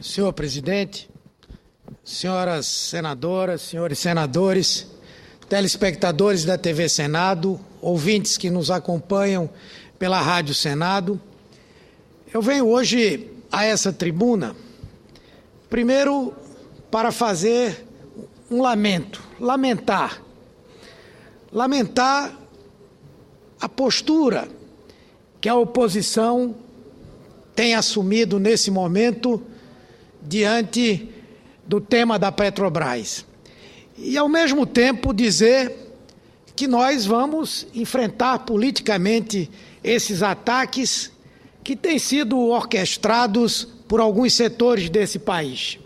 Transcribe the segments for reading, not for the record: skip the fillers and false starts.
Senhor presidente, senhoras senadoras, senhores senadores, telespectadores da TV Senado, ouvintes que nos acompanham pela Rádio Senado, eu venho hoje a essa tribuna, primeiro para fazer um lamentar a postura que a oposição tem assumido nesse momento diante do tema da Petrobras. E, ao mesmo tempo, dizer que nós vamos enfrentar politicamente esses ataques que têm sido orquestrados por alguns setores desse país.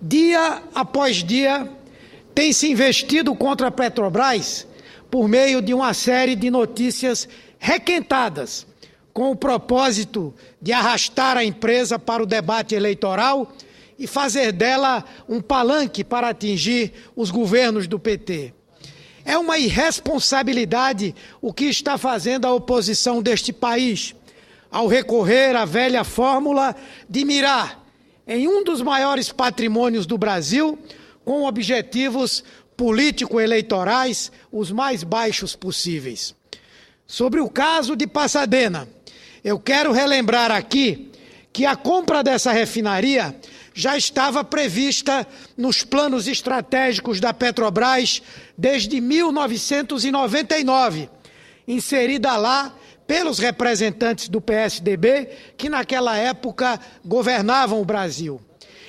Dia após dia, tem se investido contra a Petrobras por meio de uma série de notícias requentadas, com o propósito de arrastar a empresa para o debate eleitoral e fazer dela um palanque para atingir os governos do PT. É uma irresponsabilidade o que está fazendo a oposição deste país, ao recorrer à velha fórmula de mirar em um dos maiores patrimônios do Brasil, com objetivos político-eleitorais os mais baixos possíveis. Sobre o caso de Pasadena, eu quero relembrar aqui que a compra dessa refinaria já estava prevista nos planos estratégicos da Petrobras desde 1999, inserida lá pelos representantes do PSDB que naquela época governavam o Brasil.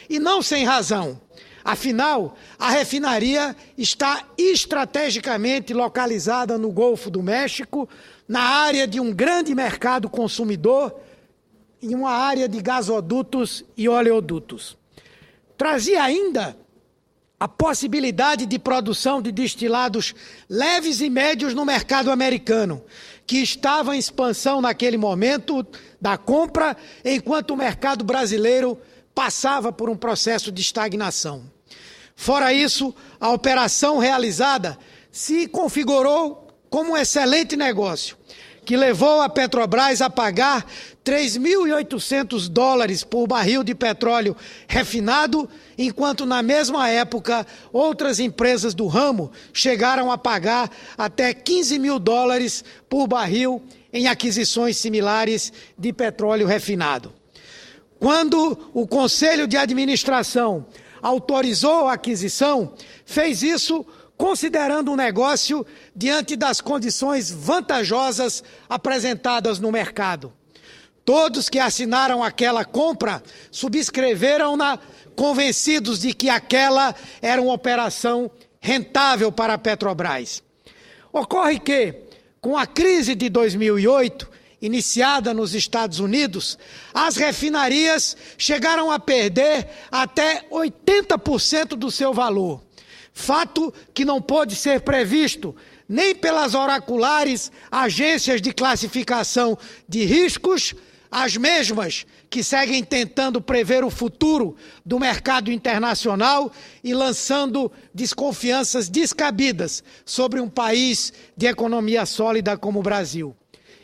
E não sem razão. Afinal, a refinaria está estrategicamente localizada no Golfo do México, na área de um grande mercado consumidor, em uma área de gasodutos e oleodutos. Trazia ainda a possibilidade de produção de destilados leves e médios no mercado americano, que estava em expansão naquele momento da compra, enquanto o mercado brasileiro passava por um processo de estagnação. Fora isso, a operação realizada se configurou como um excelente negócio, que levou a Petrobras a pagar $3.800 por barril de petróleo refinado, enquanto na mesma época outras empresas do ramo chegaram a pagar até $15.000 por barril em aquisições similares de petróleo refinado. Quando o Conselho de Administração autorizou a aquisição, fez isso considerando um negócio diante das condições vantajosas apresentadas no mercado. Todos que assinaram aquela compra subscreveram-na convencidos de que aquela era uma operação rentável para a Petrobras. Ocorre que, com a crise de 2008, iniciada nos Estados Unidos, as refinarias chegaram a perder até 80% do seu valor. Fato que não pôde ser previsto nem pelas oraculares agências de classificação de riscos, as mesmas que seguem tentando prever o futuro do mercado internacional e lançando desconfianças descabidas sobre um país de economia sólida como o Brasil.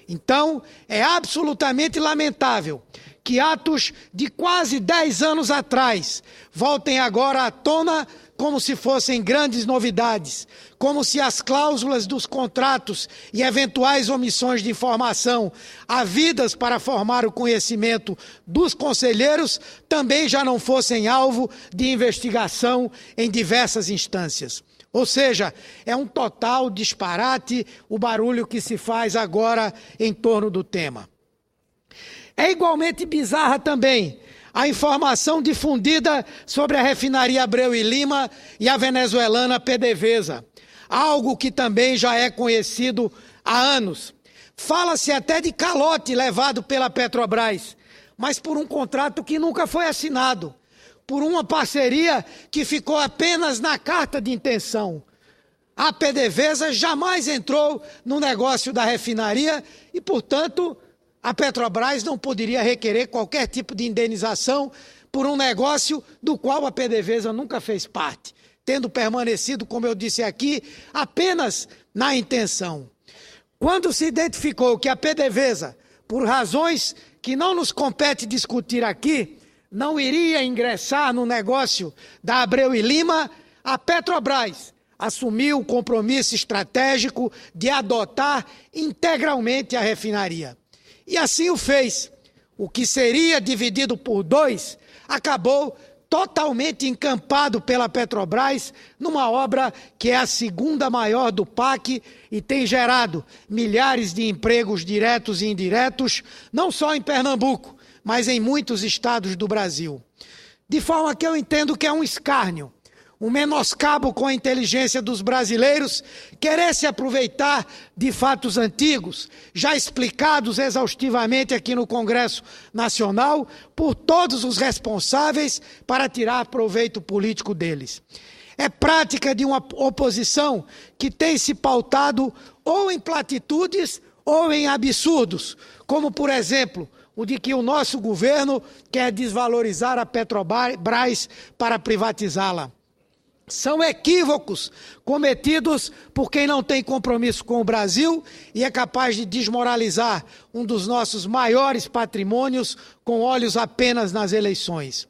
Então, é absolutamente lamentável que atos de quase 10 anos atrás voltem agora à tona como se fossem grandes novidades, como se as cláusulas dos contratos e eventuais omissões de informação havidas para formar o conhecimento dos conselheiros também já não fossem alvo de investigação em diversas instâncias. Ou seja, é um total disparate o barulho que se faz agora em torno do tema. É igualmente bizarra também a informação difundida sobre a refinaria Abreu e Lima e a venezuelana PDVSA, algo que também já é conhecido há anos. Fala-se até de calote levado pela Petrobras, mas por um contrato que nunca foi assinado, por uma parceria que ficou apenas na carta de intenção. A PDVSA jamais entrou no negócio da refinaria e, portanto, a Petrobras não poderia requerer qualquer tipo de indenização por um negócio do qual a PDVSA nunca fez parte, tendo permanecido, como eu disse aqui, apenas na intenção. Quando se identificou que a PDVSA, por razões que não nos compete discutir aqui, não iria ingressar no negócio da Abreu e Lima, a Petrobras assumiu o compromisso estratégico de adotar integralmente a refinaria. E assim o fez. O que seria dividido por 2 acabou totalmente encampado pela Petrobras numa obra que é a segunda maior do PAC e tem gerado milhares de empregos diretos e indiretos, não só em Pernambuco, mas em muitos estados do Brasil. De forma que eu entendo que é um escárnio, um menoscabo com a inteligência dos brasileiros querer se aproveitar de fatos antigos, já explicados exaustivamente aqui no Congresso Nacional, por todos os responsáveis para tirar proveito político deles. É prática de uma oposição que tem se pautado ou em platitudes ou em absurdos, como, por exemplo, o de que o nosso governo quer desvalorizar a Petrobras para privatizá-la. São equívocos cometidos por quem não tem compromisso com o Brasil e é capaz de desmoralizar um dos nossos maiores patrimônios com olhos apenas nas eleições.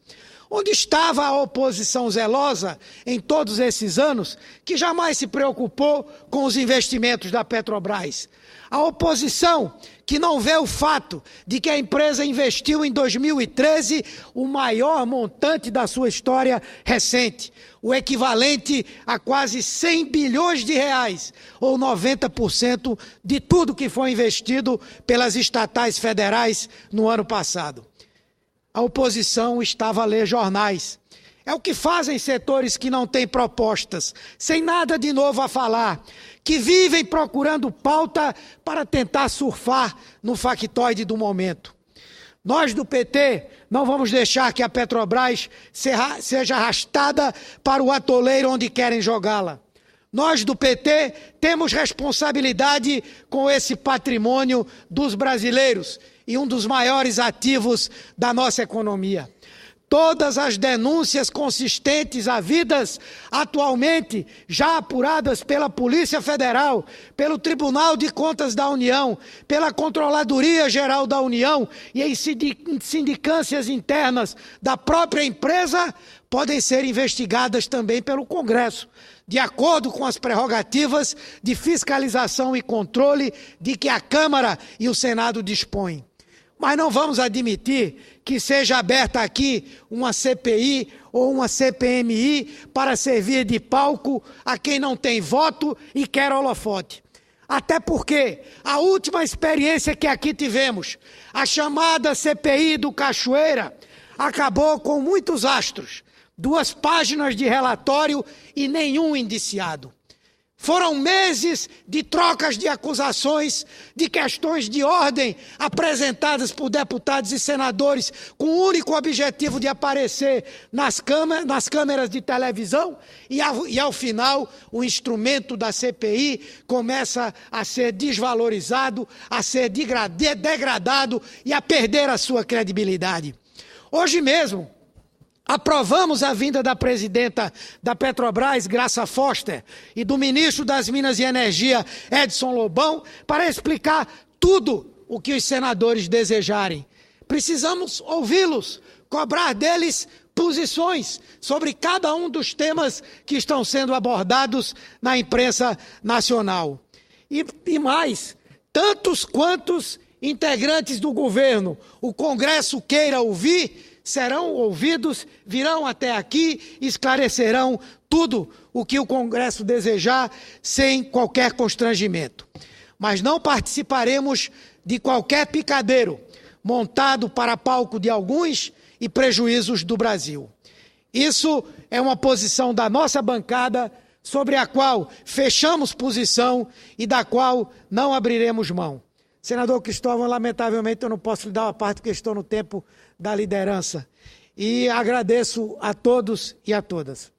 Onde estava a oposição zelosa em todos esses anos, que jamais se preocupou com os investimentos da Petrobras? A oposição que não vê o fato de que a empresa investiu em 2013 o maior montante da sua história recente, o equivalente a quase 100 bilhões de reais, ou 90% de tudo que foi investido pelas estatais federais no ano passado. A oposição estava a ler jornais. É o que fazem setores que não têm propostas, sem nada de novo a falar, que vivem procurando pauta para tentar surfar no factoide do momento. Nós do PT não vamos deixar que a Petrobras seja arrastada para o atoleiro onde querem jogá-la. Nós do PT temos responsabilidade com esse patrimônio dos brasileiros e um dos maiores ativos da nossa economia. Todas as denúncias consistentes havidas atualmente, já apuradas pela Polícia Federal, pelo Tribunal de Contas da União, pela Controladoria Geral da União e em sindicâncias internas da própria empresa, podem ser investigadas também pelo Congresso, de acordo com as prerrogativas de fiscalização e controle de que a Câmara e o Senado dispõem. Mas não vamos admitir que seja aberta aqui uma CPI ou uma CPMI para servir de palco a quem não tem voto e quer holofote. Até porque a última experiência que aqui tivemos, a chamada CPI do Cachoeira, acabou com muitos astros, 2 páginas de relatório e nenhum indiciado. Foram meses de trocas de acusações, de questões de ordem apresentadas por deputados e senadores com o único objetivo de aparecer nas câmeras de televisão e ao final o instrumento da CPI começa a ser desvalorizado, a ser degradado e a perder a sua credibilidade. Hoje mesmo, aprovamos a vinda da presidenta da Petrobras, Graça Foster, e do ministro das Minas e Energia, Edson Lobão, para explicar tudo o que os senadores desejarem. Precisamos ouvi-los, cobrar deles posições sobre cada um dos temas que estão sendo abordados na imprensa nacional. E mais, tantos quantos integrantes do governo o Congresso queira ouvir, serão ouvidos, virão até aqui, esclarecerão tudo o que o Congresso desejar, sem qualquer constrangimento. Mas não participaremos de qualquer picadeiro montado para palco de alguns e prejuízos do Brasil. Isso é uma posição da nossa bancada, sobre a qual fechamos posição e da qual não abriremos mão. Senador Cristóvão, lamentavelmente eu não posso lhe dar uma parte porque estou no tempo da liderança. E agradeço a todos e a todas.